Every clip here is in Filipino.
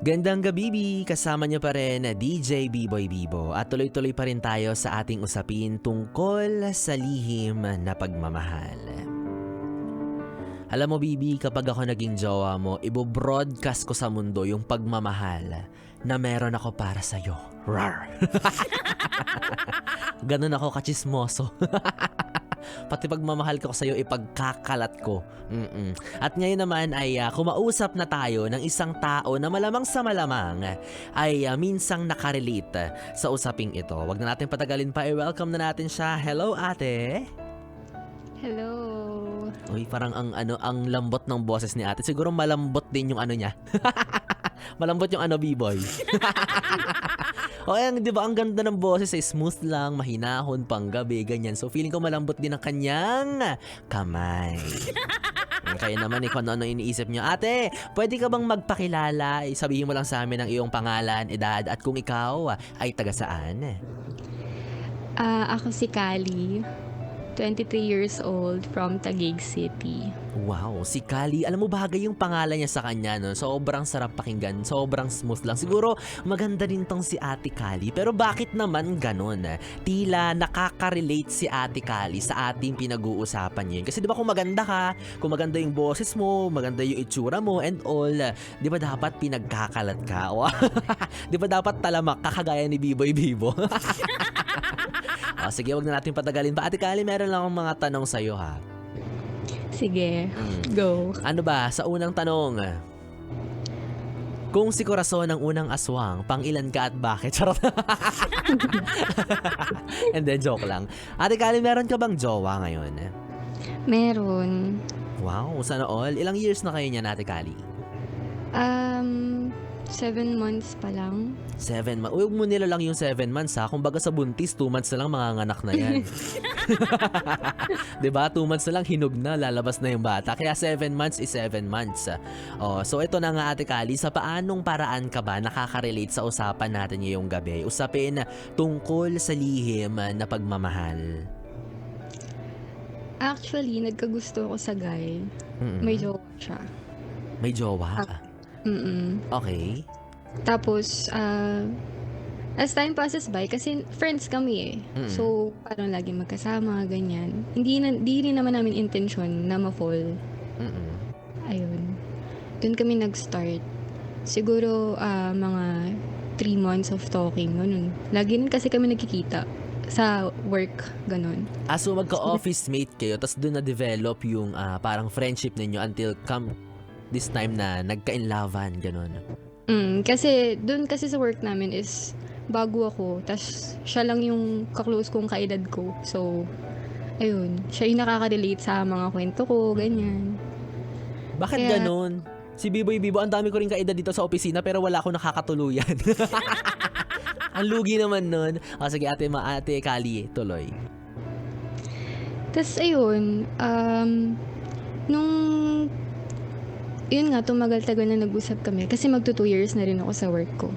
Gandang gabi, kasama niyo pa rin na DJ B-Boy Bibo at tuloy-tuloy pa rin tayo sa ating usapin tungkol sa lihim na pagmamahal. Alam mo, Bibi, kapag ako naging jowa mo, ibo-broadcast ko sa mundo yung pagmamahal na meron ako para sa'yo. Rar! Ganun ako kachismoso. Pati pagmamahal ko sa'yo, ipagkakalat ko. At ngayon naman ay kumausap na tayo ng isang tao na malamang sa malamang ay minsang nakarelate sa usaping ito. Wag na natin patagalin pa, welcome na natin siya. Hello, ate! Hello. Uy, parang ang lambot ng boses ni ate. Siguro malambot din yung ano niya. Malambot yung B-boy. O ayan, di ba ang ganda ng boses ay smooth lang, mahinahon, panggabi, ganyan. So feeling ko malambot din ang kanyang kamay. Kaya naman kung ano iniisip niyo. Ate, pwede ka bang magpakilala? Sabihin mo lang sa amin ang iyong pangalan, edad, at kung ikaw ay taga saan? Ako si Kali, 23 years old, from Taguig City. Wow, si Kali. Alam mo, bagay yung pangalan niya sa kanya, no? Sobrang sarap pakinggan, sobrang smooth lang. Siguro, maganda din tong si Ate Kali. Pero bakit naman ganun? Tila nakaka-relate si Ate Kali sa ating pinag-uusapan ngayon. Kasi di ba kung maganda ka, kung maganda yung boses mo, maganda yung itsura mo, and all, di ba dapat pinagkakalat ka? Di ba dapat talamak ka kagaya ni B-Boy Bibo? Sige, wag na natin patagalin pa. Ate Kali, meron lang akong mga tanong sa'yo, ha? Sige, go. Ano ba, sa unang tanong, kung si Corazon ang unang aswang, pang ilan ka at bakit? Charot. And then, joke lang. Ate Kali, meron ka bang jowa ngayon? Meron. Wow, sana all. Ilang years na kayo niyan, Ate Kali? 7 months pa lang. 7 months. Huwag mo nila lang yung 7 months, ha? Kung baga sa buntis, 2 months na lang manganganak na yan. Diba? 2 months na lang, hinog na, lalabas na yung bata. Kaya 7 months is 7 months. So ito na nga, Ate Kali, sa paanong paraan ka ba nakaka-relate sa usapan natin ngayong gabi? Usapin tungkol sa lihim na pagmamahal. Actually, nagkagusto ko sa guy. May jowa siya. May jowa? Okay. Tapos, as time passes by, kasi friends kami eh. So, parang lagi magkasama, ganyan. Hindi rin naman namin intention na ma-fall. Ayun. Doon kami nag-start. Siguro, mga 3 months of talking, ganun. Lagi rin kasi kami nagkikita sa work, ganun. So magka-office mate kayo, tapos doon na-develop yung parang friendship ninyo until come this time na nagka-inlavan, ganun. Kasi doon kasi sa work namin is bago ako, tas siya lang yung kaklose kong kaedad ko. So, ayun, siya yung nakaka-relate sa mga kwento ko, ganyan. Bakit Kaya, ganun? Si B-Boy Bibo, ang dami ko rin kaedad dito sa opisina pero wala akong nakakatuluyan. Ang lugi naman nun. Sige, ate Kali, tuloy. tas ayun, nung yun nga, tumagal-tagal na nag-usap kami kasi magto 2 years na rin ako sa work ko.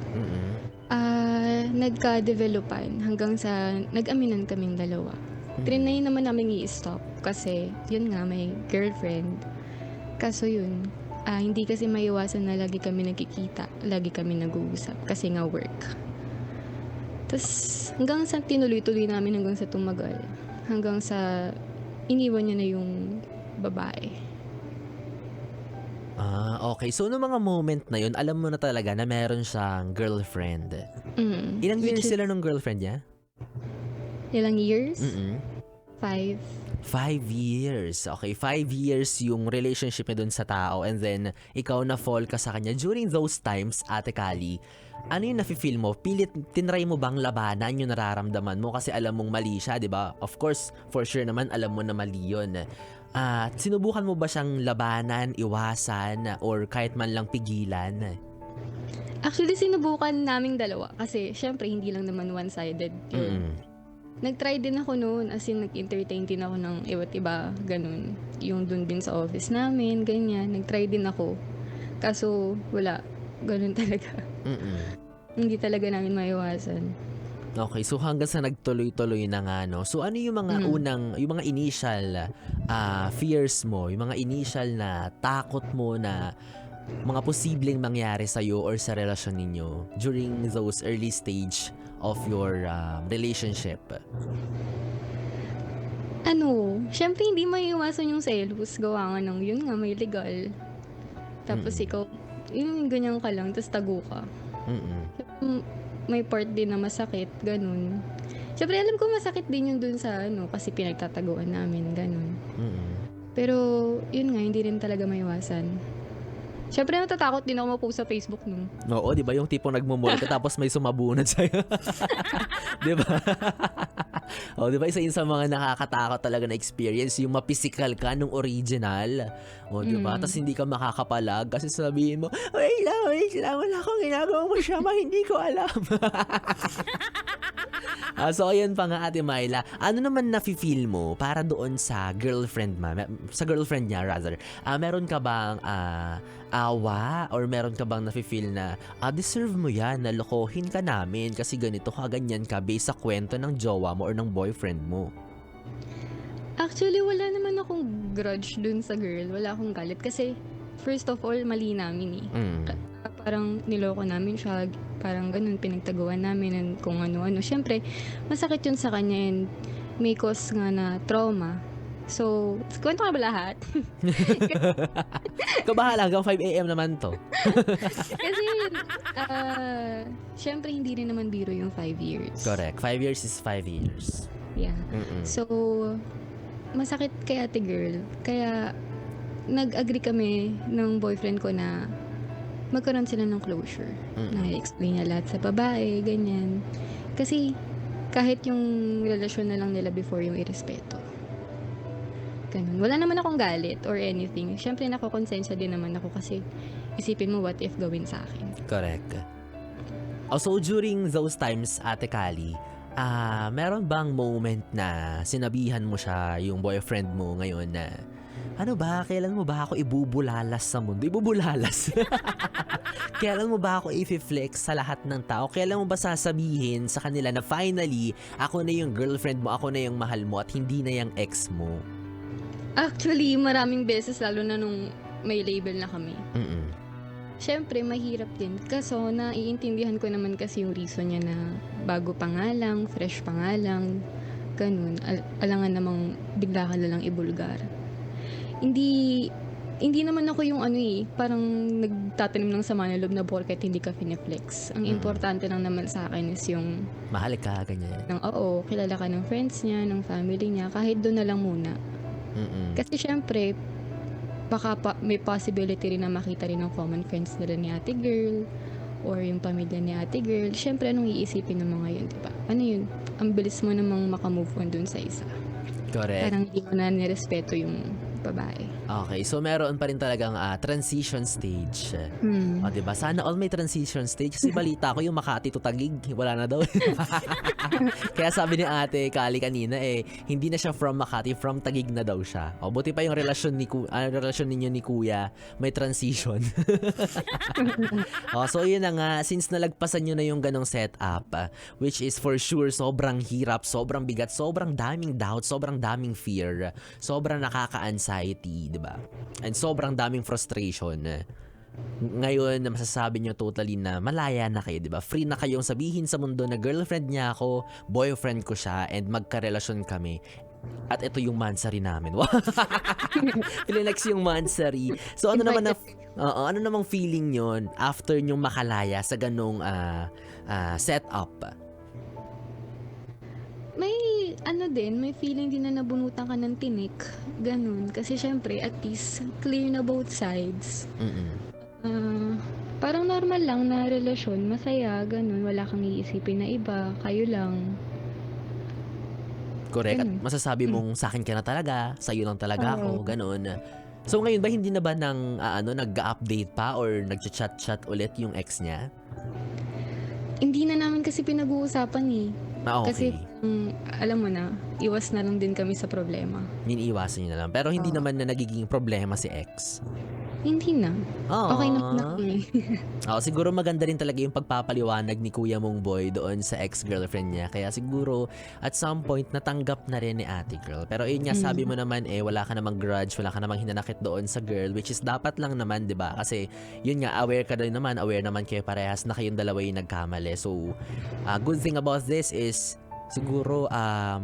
Nagka-developan hanggang sa nag-aminan kaming dalawa. Trinay naman namin i-stop kasi yun nga, may girlfriend. Kaso yun, hindi kasi maiwasan na lagi kami nagkikita, lagi kami nag-uusap kasi nga work. Tapos hanggang sa tinuloy-tuloy namin hanggang sa tumagal. Hanggang sa iniwan niya na yung babae. Okay. So, noong mga moment na yun, alam mo na talaga na meron siyang girlfriend. Ilang years sila nung girlfriend niya? Ilang years? 5. 5 years. Okay, 5 years yung relationship niya dun sa tao and then ikaw na fall ka sa kanya. During those times, Ate Kali, ano yung nafe-feel mo? Tinry mo bang labanan yung nararamdaman mo kasi alam mong mali siya, di ba? Of course, for sure naman, alam mo na mali yun. Sinubukan mo ba siyang labanan, iwasan, or kahit man lang pigilan? Actually, sinubukan naming dalawa kasi syempre hindi lang naman one-sided yun. Nag-try din ako noon, as in nag-entertain din ako ng iba't iba, ganun. Yung dun din sa office namin, ganyan. Nag-try din ako. Kaso wala, ganun talaga. Hindi talaga namin maiwasan. Okay, so hanggang sa nagtuloy-tuloy na nga, no? So ano yung mga yung mga initial fears mo, yung mga initial na takot mo na mga posibleng mangyari sa'yo or sa relasyon ninyo during those early stage of your relationship? Syempre hindi maiiwasan yung selos. Gawa nga ng, yun nga, may legal. Tapos ikaw, yung ganyan ka lang, tapos tago ka. Mm, May part din na masakit, ganun. Syempre alam ko masakit din yun dun sa kasi pinagtataguan namin, ganun. Pero, yun nga, hindi rin talaga maiwasan. Syempre natatakot din ako ma-post sa Facebook nun. Oo, di ba? Yung tipong nagmumol ka tapos may sumabunod sa'yo. Di ba? O, di ba? Isa yun sa mga nakakatakot talaga na experience, yung ma-physical ka nung original. O, di ba? Tapos hindi ka makakapalag kasi sabihin mo, wait lang, wala akong ginagawang masyama, hindi ko alam. So, ayun pa nga, Ate Myla. Ano naman nafe-feel mo para doon sa girlfriend niya, rather? Meron ka bang awa or meron ka bang nafe-feel na deserve mo yan, na lokohin ka namin kasi ganito ka, ganyan ka based sa kwento ng jowa mo or ng boyfriend mo? Actually, wala naman akong grudge dun sa girl. Wala akong galit kasi first of all, mali namin eh. Parang niloko namin siya, parang ganun, pinagtaguan namin and kung ano-ano. Siyempre, masakit yun sa kanya and may cause nga na trauma. So, kwento ka ba lahat? Ikaw bahala, hanggang 5 a.m. naman to. Kasi, siyempre hindi rin naman biro yung 5 years. Correct. 5 years is 5 years. Yeah. So, masakit kay ate girl. Kaya, nag-agree kami ng boyfriend ko na magkaroon sila ng closure. Na-explain niya lahat sa babae, ganyan. Kasi, kahit yung relasyon na lang nila before yung irespeto. Ganun. Wala naman akong galit or anything. Siyempre, nakokonsensya din naman ako kasi isipin mo what if gawin sa akin. Correct. Also, during those times, Ate Kali, meron bang moment na sinabihan mo siya, yung boyfriend mo ngayon na, ano ba, kailan mo ba ako ibubulalas sa mundo? Ibubulalas? Kailan mo ba ako i-flex sa lahat ng tao? Kailan mo ba sasabihin sa kanila na finally, ako na yung girlfriend mo, ako na yung mahal mo, at hindi na yung ex mo? Actually, maraming beses, lalo na nung may label na kami. Siyempre, mahirap din. Kaso, naiintindihan ko naman kasi yung reason niya na bago pa nga lang, fresh pa nga lang, ganun. Alangan namang bigla ka na lang ibulgar. Hindi naman ako yung parang nagtatanim ng sama ng loob na porket hindi ka fineflex. Ang importante lang naman sa akin is yung Mahal ka, ganyan. kilala ka ng friends niya, ng family niya, kahit doon na lang muna. Kasi syempre, baka may possibility rin na makita rin ng common friends nila ni ate girl or yung pamilya ni ate girl. Syempre, anong iisipin ng mga yun, diba? Ano yun? Ang bilis mo namang makamove on dun sa isa. Correct. Parang hindi mo na nirespeto yung babae. Okay, so meron pa rin talagang transition stage. O, diba? Sana all may transition stage. Kasi balita ko yung Makati to Taguig, wala na daw. Kaya sabi ni Ate Kali kanina, hindi na siya from Makati, from Taguig na daw siya. O, buti pa yung relasyon ninyo ni Kuya, may transition. So yun na nga, since nalagpasan nyo na yung ganong setup, which is for sure sobrang hirap, sobrang bigat, sobrang daming doubt, sobrang daming fear, sobrang nakaka-anxiety, diba? And sobrang daming frustration. Ngayon, masasabi nyo totally na malaya na kayo, diba? Free na kayong sabihin sa mundo na girlfriend niya ako, boyfriend ko siya, and magkarelasyon kami. At ito yung mansari namin. Pilinex yung mansari. So ano naman ano namang feeling yon after nyong makalaya sa ganong setup? May may feeling din na nabunutan ka ng tinik. Ganun. Kasi syempre, at least, clear na both sides. Parang normal lang na relasyon, masaya, ganun. Wala kang iisipin na iba, kayo lang. Correct. At masasabi mong sa akin ka na talaga, sa'yo lang talaga ako, ganun. So ngayon ba hindi na ba nag-update pa or nag-chat-chat ulit yung ex niya? Hindi na namin kasi pinag-uusapan eh. Okay. Kasi alam mo na, iwas na lang din kami sa problema. Iniiwasan niyo na lang. Pero hindi naman na nagiging problema si ex. Hindi na. Okay naman na Aww. kami. Siguro maganda rin talaga yung pagpapaliwanag ni Kuya mong boy doon sa ex-girlfriend niya. Kaya siguro at some point natanggap na rin ni ate girl. Pero yun nga, sabi mo naman wala ka namang grudge, wala ka namang hinanakit doon sa girl, which is dapat lang naman, 'di ba? Kasi yun nga, aware ka rin naman, aware naman kayo parehas na kayong dalawa yung nagkamali. So, good thing about this is siguro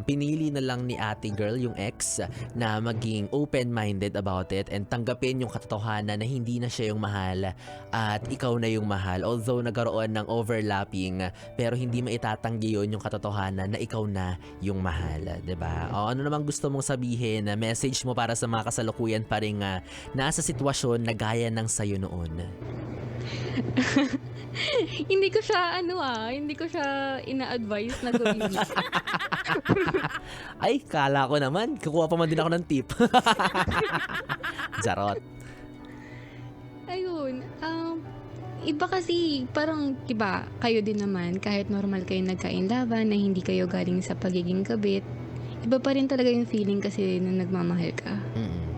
pinili na lang ni ate girl yung ex na maging open-minded about it and tanggapin yung katotohanan na hindi na siya yung mahal at ikaw na yung mahal. Although nagkaroon ng overlapping, pero hindi maitatanggi yun yung katotohanan na ikaw na yung mahal, 'di ba? O ano namang gusto mong sabihin, message mo para sa mga kasalukuyan pa ring nasa sitwasyon na gaya ng sayo noon? Hindi ko siya hindi ko siya ina-advise na gawin yun. Ay, kala ko naman, kukuha pa man din ako ng tip. Charot. Ayun, iba kasi parang 'di ba, kayo din naman kahit normal kayo nagka-inlaban na hindi kayo galing sa pagiging kabit, iba pa rin talaga yung feeling kasi nung nagmamahal ka. Mm.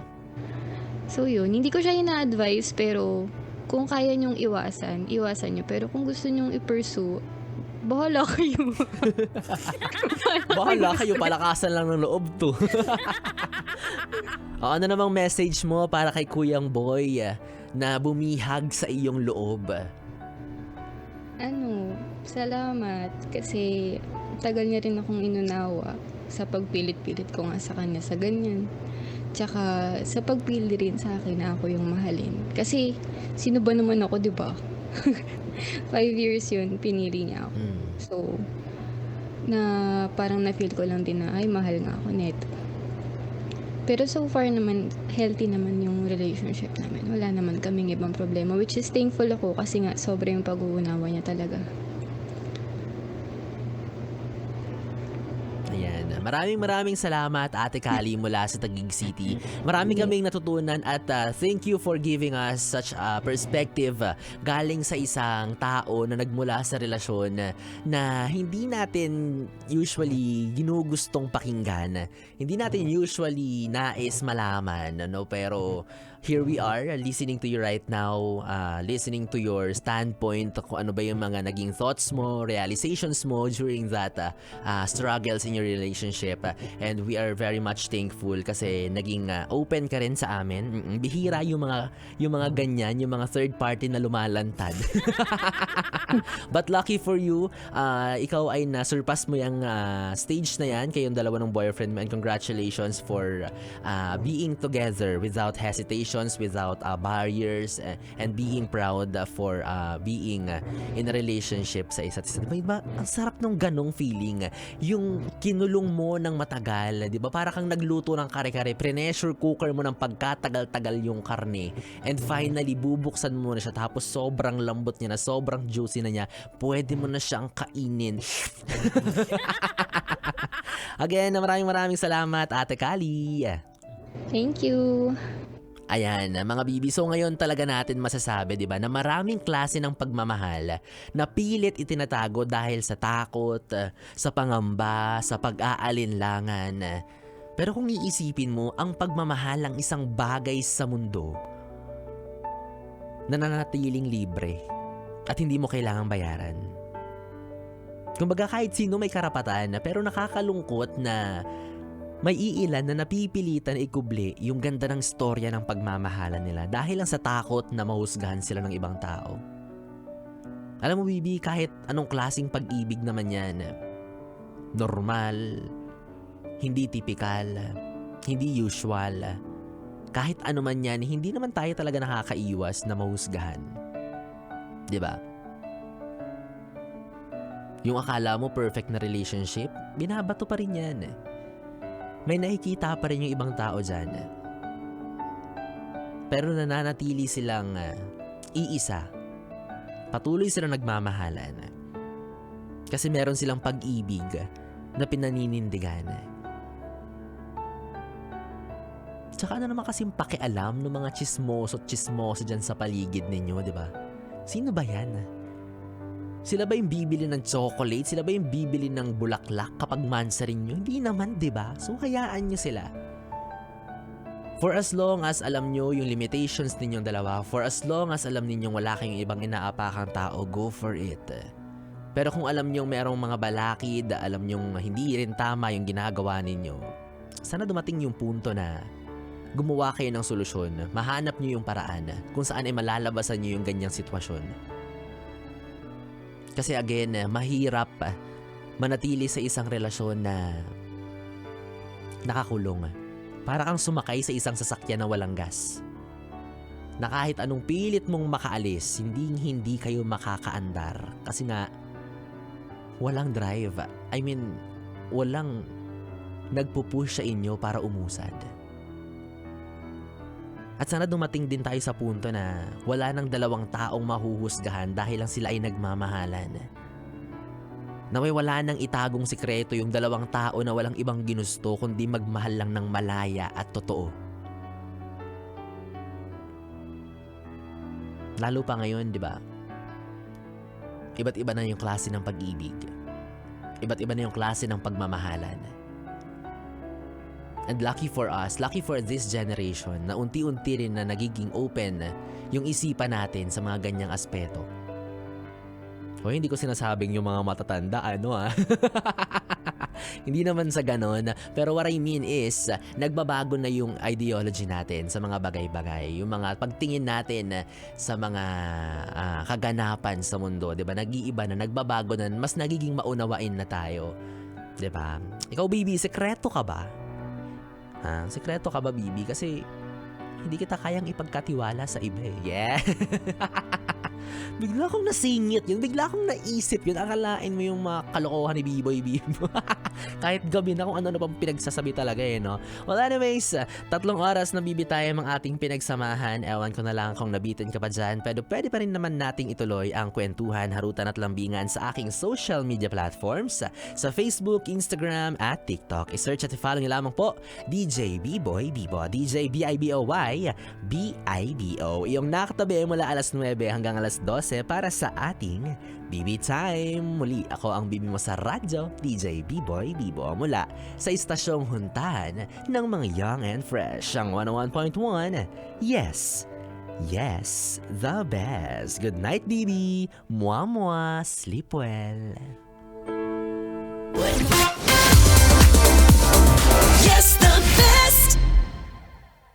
So yun, hindi ko siya ina-advise pero kung kaya niyong iwasan, iwasan niyo. Pero kung gusto niyong i-pursue, bahala kayo. Bahala kayo, palakasan lang ng loob to. Ano namang message mo para kay Kuyang Boy na bumihag sa iyong loob? Salamat kasi tagal niya rin akong inunawa sa pagpilit-pilit ko nga sa kanya sa ganyan. Tsaka sa pagpili rin sa akin na ako yung mahalin. Kasi sino ba naman ako, 'di ba? 5 years yun, pinili niya ako. Mm. So, na parang na-feel ko lang din na, ay, mahal nga ako neto. Pero so far naman, healthy naman yung relationship namin. Wala naman kaming ibang problema, which is thankful ako kasi nga sobra yung pag-uunawa niya talaga. Ayan. Maraming salamat, Ate Kali, mula sa Taguig City. Marami kaming natutunan at thank you for giving us such a perspective galing sa isang tao na nagmula sa relasyon na hindi natin usually ginugustong pakinggan. Hindi natin usually nais malaman, no? Pero here we are, listening to you right now, listening to your standpoint, kung ano ba yung mga naging thoughts mo, realizations mo during that struggles in your relationship. And we are very much thankful kasi naging open ka rin sa amin. Bihira yung mga ganyan, yung mga third party na lumalantad. But lucky for you, ikaw ay na-surpass mo yung stage na yan, kayong dalawa ng boyfriend mo, and congratulations for being together without hesitations, without barriers, and being proud for being in a relationship sa isa't isa. Diba, ang sarap nung ganong feeling, yung kinulong mo ng matagal, di ba? Para kang nagluto ng kare-kare, pressure cooker mo ng pagkatagal-tagal yung karne, and finally bubuksan mo na siya, tapos sobrang lambot niya na, sobrang juicy na niya, pwede mo na siyang kainin. Again, maraming salamat, Ate Kali. Thank you. Ayan, mga bibi. So ngayon talaga natin masasabi, 'di ba, na maraming klase ng pagmamahal na pilit itinatago dahil sa takot, sa pangamba, sa pag-aalinlangan. Pero kung iisipin mo, ang pagmamahal ang isang bagay sa mundo na nananatiling libre at hindi mo kailangang bayaran. Kumbaga, kahit sino may karapatan, pero nakakalungkot na may iilan na napipilitan ikubli yung ganda ng storya ng pagmamahalan nila dahil lang sa takot na mahusgahan sila ng ibang tao. Alam mo, Bibi, kahit anong klaseng pag-ibig naman yan, normal, hindi typical, hindi usual, kahit ano man yan, hindi naman tayo talaga nakakaiwas na mahusgahan. 'Di ba? Yung akala mo perfect na relationship, binabato pa rin yan. May nakikita pa rin yung ibang tao dyan. Pero nananatili silang iisa. Patuloy silang nagmamahalan. Kasi meron silang pag-ibig na pinaninindigan. Tsaka ano naman kasing pakialam ng mga chismoso at chismosa dyan sa paligid ninyo, di ba? Sino ba yan? Sila ba yung bibili ng chocolate? Sila ba yung bibili ng bulaklak kapag mansarin nyo? Hindi naman, di ba? So, hayaan nyo sila. For as long as alam nyo yung limitations ninyong dalawa, for as long as alam ninyong wala kayong ibang inaapakang tao, go for it. Pero kung alam nyong merong mga balakid, alam nyong hindi rin tama yung ginagawa ninyo, sana dumating yung punto na gumawa kayo ng solusyon, mahanap nyo yung paraan kung saan ay malalabasan nyo yung ganyang sitwasyon. Kasi again, mahirap manatili sa isang relasyon na nakakulong. Para kang sumakay sa isang sasakyan na walang gas. Na kahit anong pilit mong makaalis, hindi kayo makakaandar. Kasi nga, walang drive. I mean, walang nagpupush sa inyo para umusad. At sana dumating din tayo sa punto na wala nang dalawang taong mahuhusgahan dahil lang sila ay nagmamahalan. Na may wala nang itagong sikreto yung dalawang tao na walang ibang ginusto kundi magmahal lang ng malaya at totoo. Lalo pa ngayon, di ba? Iba't iba na yung klase ng pag-ibig. Iba't iba na yung klase ng pagmamahalan. And lucky for us, lucky for this generation na unti-unti rin na nagiging open yung isipan natin sa mga ganyang aspeto. O hindi ko sinasabing yung mga matatanda, Hindi naman sa ganon. Pero what I mean is, nagbabago na yung ideology natin sa mga bagay-bagay. Yung mga pagtingin natin sa mga kaganapan sa mundo. Diba? Nag-iiba na, nagbabago na, mas nagiging maunawain na tayo. Diba? Ikaw, baby, sekreto ka ba? Sekreto ka ba, baby? Kasi hindi kita kayang ipagkatiwala sa iba eh. Yeah! Bigla akong nasingit yun. Bigla akong naisip yun. Akalain mo yung mga kalokohan ni B-Boy Bibo. Kahit gabi na kung ano pang pinagsasabi talaga no? Well anyways, 3 oras na bibitayan ang ating pinagsamahan. Ewan ko na lang kung nabitin ka pa dyan. Pero pwede pa rin naman nating ituloy ang kwentuhan, harutan at lambingan sa aking social media platforms. Sa Facebook, Instagram at TikTok. I-search at i-follow nyo lamang po DJ B-Boy Bibo. DJ B-I-B-O-Y B-I-B-O. Iyong nakatabi mula alas 9 hanggang alas 12 para sa ating BB Time. Muli ako ang bibi mo sa radyo, DJ B-Boy Bibo, mula sa istasyong huntahan ng mga young and fresh, ang 101.1. Yes, yes, the best. Good night, BB. Mwah, sleep well. Yes, the